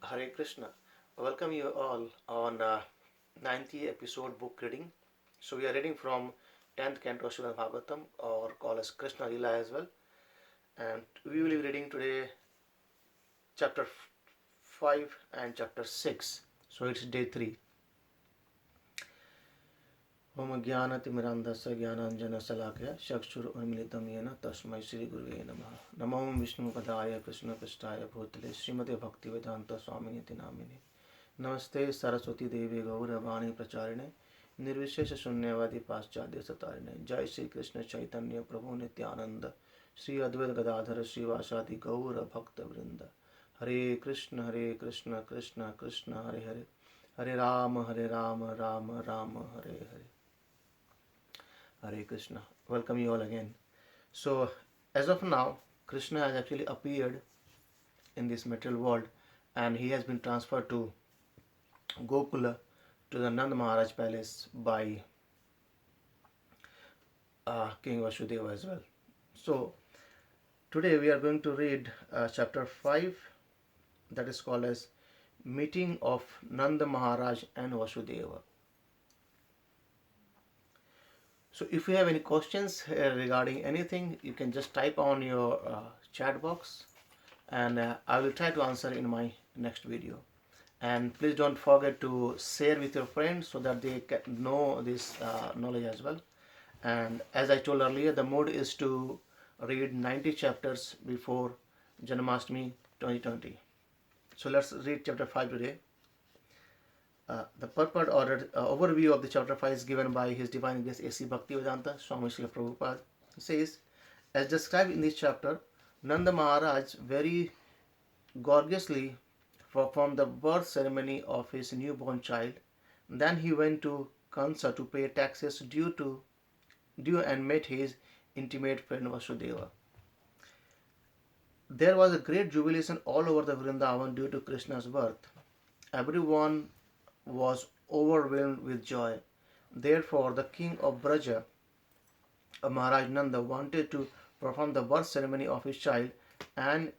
Hare Krishna. Welcome you all on 90th episode book reading. So we are reading from 10th Canto Srimad Bhagavatam, or called as Krishna Lila as well. And we will be reading today chapter 5 and chapter 6. So it's day 3. ओम ज्ञानतिमिरान्धस्य ज्ञानाञ्जनशलाकया चक्षुरुन्मिलितं येन तस्मै श्रीगुरुवे नमः। नमो विष्णुपदाय कृष्णपृष्ठाय भूतले श्रीमते भक्तिवेदान्त स्वामिनिति नामिने। नमस्ते सरस्वती देवी गौरवाणी प्रचारिणे निर्विशेष शून्यवादी पाश्चात्य सतारिणे। जय श्री कृष्ण चैतन्य प्रभु नित्यानंद श्री अद्वैत गदाधर श्रीवासादि गौर भक्त वृंद। हरे कृष्ण कृष्ण कृष्ण हरे हरे, हरे Ram Ram Ram Hare Hare. Hare Krishna. Welcome you all again. So, as of now, Krishna has actually appeared in this material world and he has been transferred to Gokula, to the Nanda Mahārāja palace by King Vasudeva as well. So, today we are going to read chapter 5, that is called as Meeting of Nanda Mahārāja and Vasudeva. So if you have any questions regarding anything, you can just type on your chat box and I will try to answer in my next video. And please don't forget to share with your friends so that they can know this knowledge as well. And as I told earlier, the mood is to read 90 chapters before Janmashtami 2020. So let's read chapter 5 today. The purport or overview of the chapter 5 is given by His Divine Grace A.C. Bhaktivedanta Swami Srila Prabhupada. He says, as described in this chapter, Nanda Maharaj very gorgeously performed the birth ceremony of his newborn child. Then he went to Kansa to pay taxes due and met his intimate friend Vasudeva. There was a great jubilation all over the Vrindavan due to Krishna's birth. Everyone was overwhelmed with joy. Therefore, the king of Braja, Mahārāja Nanda, wanted to perform the birth ceremony of his child, and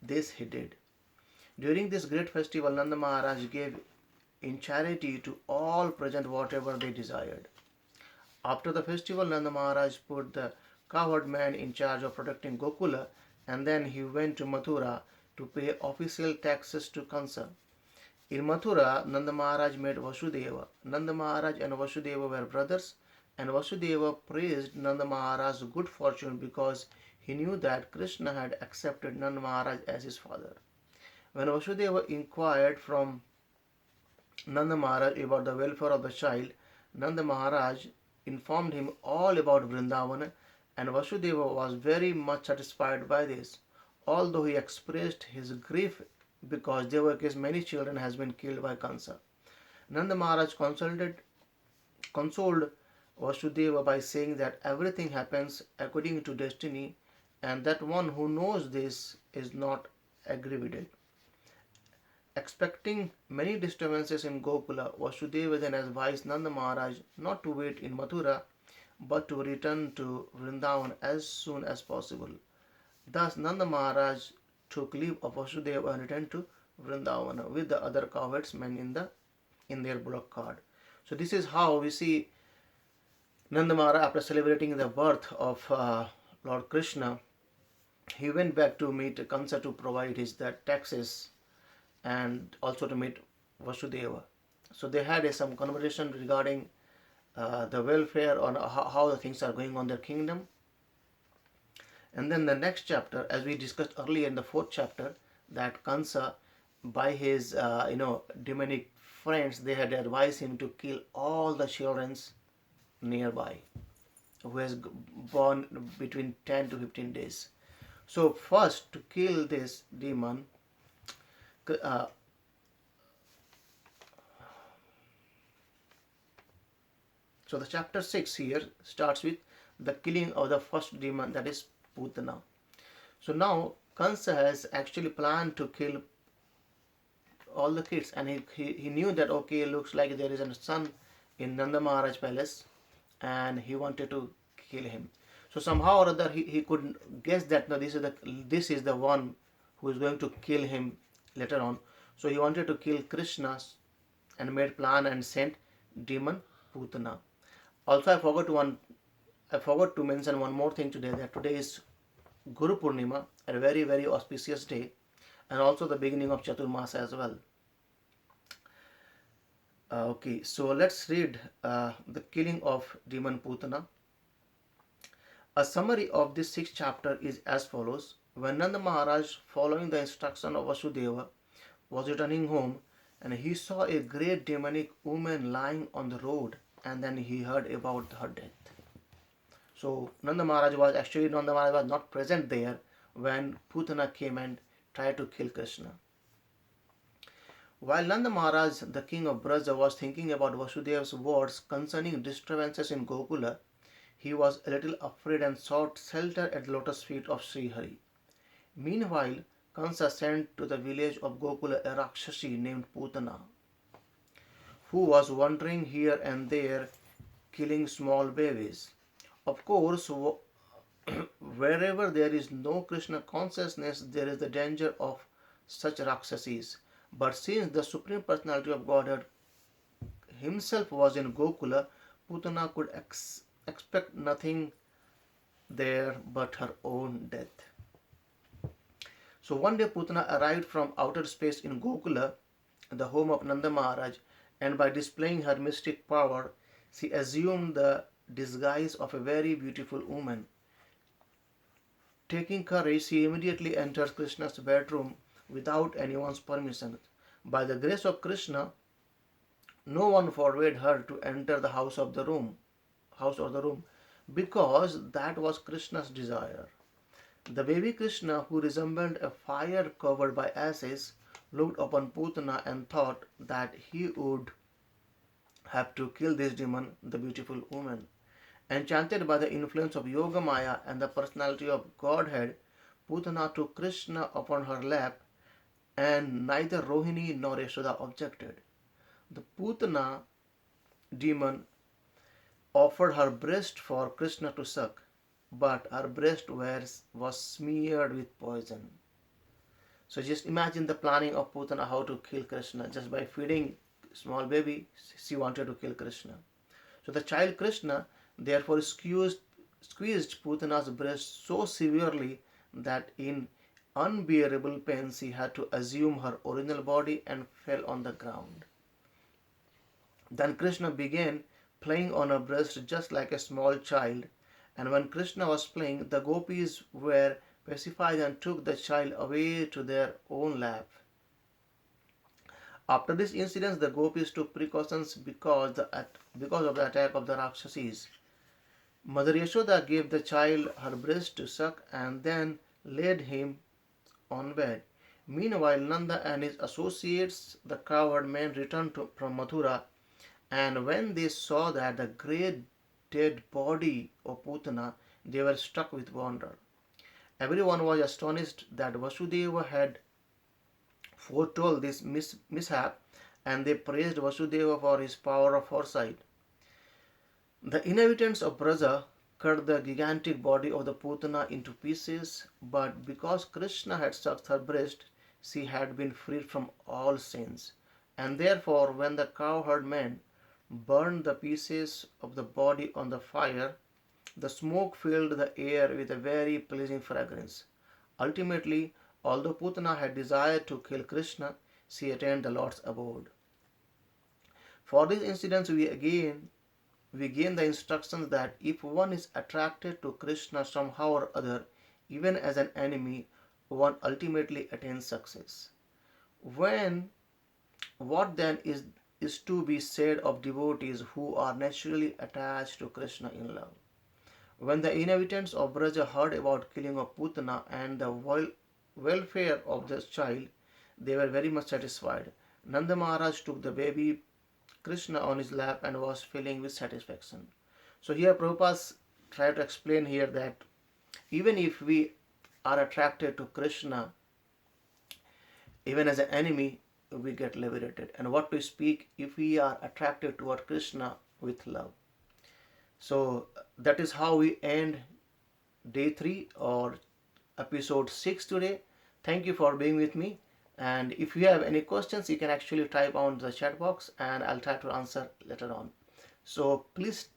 this he did. During this great festival, Nanda Mahārāja gave in charity to all present whatever they desired. After the festival, Nanda Mahārāja put the cowherd man in charge of protecting Gokula, and then he went to Mathura to pay official taxes to Kansa. In Mathura, Nanda Mahārāja met Vasudeva. Nanda Mahārāja and Vasudeva were brothers, and Vasudeva praised Nanda Mahārāja's good fortune because he knew that Krishna had accepted Nanda Mahārāja as his father. When Vasudeva inquired from Nanda Mahārāja about the welfare of the child, Nanda Mahārāja informed him all about Vrindavan, and Vasudeva was very much satisfied by this, although he expressed his grief because Devaka's many children has been killed by Kansa. Nanda Maharaj consoled Vasudeva by saying that everything happens according to destiny and that one who knows this is not aggrieved. Expecting many disturbances in Gokula, Vasudeva then advised Nanda Maharaj not to wait in Mathura but to return to Vrindavan as soon as possible. Thus Nanda Maharaj took leave of Vasudeva and returned to Vrindavan with the other cowherdsmen in their bullock cart. So this is how we see Nanda Maharaj, after celebrating the birth of Lord Krishna, he went back to meet Kansa to provide his taxes and also to meet Vasudeva. So they had some conversation regarding the welfare on how the things are going on their kingdom. And then the next chapter, as we discussed earlier in the 4th chapter, that Kansa, by his demonic friends, they had advised him to kill all the children nearby who has born between 10 to 15 days. So first, to kill this demon, so the chapter 6 here starts with the killing of the first demon, that is Pūtanā. So now Kansa has actually planned to kill all the kids, and he knew that okay, looks like there is a son in Nanda Maharaj palace and he wanted to kill him. So somehow or other he could guess that no, this is the one who is going to kill him later on. So he wanted to kill Krishna and made plan and sent demon Pūtanā. Also, I forgot to mention one more thing today, that today is Guru Purnima, a very very auspicious day, and also the beginning of Chaturmasa as well. Okay, so let's read the killing of demon Pūtanā. A summary of this sixth chapter is as follows. When Nanda Mahārāja, following the instruction of Vasudeva, was returning home, and he saw a great demonic woman lying on the road, and then he heard about her death. So Nanda Mahārāja was not present there when Pūtanā came and tried to kill Krishna. While Nanda Mahārāja, the king of Braja, was thinking about Vasudeva's words concerning disturbances in Gokula, he was a little afraid and sought shelter at the lotus feet of Sri Hari. Meanwhile, Kansa sent to the village of Gokula a Rakshasi named Pūtanā, who was wandering here and there, killing small babies. Of course, wherever there is no Krishna consciousness, there is the danger of such Rakshasis. But since the Supreme Personality of Godhead himself was in Gokula, Pūtanā could expect nothing there but her own death. So one day Pūtanā arrived from outer space in Gokula, the home of Nanda Mahārāja, and by displaying her mystic power, she assumed the disguise of a very beautiful woman. Taking courage, she immediately enters Krishna's bedroom without anyone's permission. By the grace of Krishna, no one forbade her to enter the house or the room, because that was Krishna's desire. The baby Krishna, who resembled a fire covered by ashes, looked upon Pūtanā and thought that he would have to kill this demon, the beautiful woman. Enchanted by the influence of Yoga Maya and the personality of Godhead, Pūtanā took Krishna upon her lap, and neither Rohini nor Yashoda objected. The Pūtanā demon offered her breast for Krishna to suck, but her breast was smeared with poison. So just imagine the planning of Pūtanā how to kill Krishna. Just by feeding small baby, she wanted to kill Krishna. So the child Krishna therefore squeezed Pūtanā's breast so severely that in unbearable pain she had to assume her original body and fell on the ground. Then Krishna began playing on her breast just like a small child, and when Krishna was playing, the gopis were pacified and took the child away to their own lap. After this incident, the gopis took precautions because of the attack of the Rakshasis. Mother Yashoda gave the child her breast to suck and then laid him on bed. Meanwhile, Nanda and his associates, the cowherd men, returned from Mathura, and when they saw that the great dead body of Pūtanā, they were struck with wonder. Everyone was astonished that Vasudeva had foretold this mishap, and they praised Vasudeva for his power of foresight. The inhabitants of Braja cut the gigantic body of the Pūtanā into pieces, but because Krishna had sucked her breast, she had been freed from all sins. And therefore, when the cowherd men burned the pieces of the body on the fire, the smoke filled the air with a very pleasing fragrance. Ultimately, although Pūtanā had desired to kill Krishna, she attained the Lord's abode. For these incidents, we gain the instructions that if one is attracted to Krishna somehow or other, even as an enemy, one ultimately attains success. What then is to be said of devotees who are naturally attached to Krishna in love? When the inhabitants of Braja heard about killing of Pūtanā and the welfare of the child, they were very much satisfied. Nanda Mahārāja took the baby Krishna on his lap and was filling with satisfaction. So here Prabhupada tried to explain here that even if we are attracted to Krishna, even as an enemy, we get liberated. And what to speak if we are attracted toward Krishna with love. So that is how we end day 3 or episode 6 today. Thank you for being with me. And if you have any questions, you can actually type on the chat box and I'll try to answer later on. So please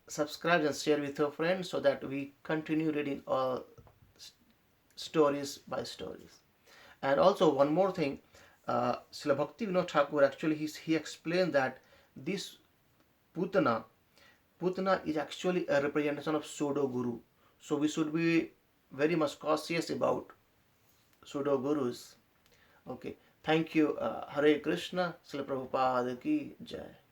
subscribe and share with your friends so that we continue reading all stories by stories. And also one more thing, Srila Bhaktivinoda Thakur actually he explained that this Pūtanā, Pūtanā is actually a representation of pseudo guru. So we should be very much cautious about pseudo gurus. Okay, thank you. Hare Krishna. Srila Prabhupada ki Jai.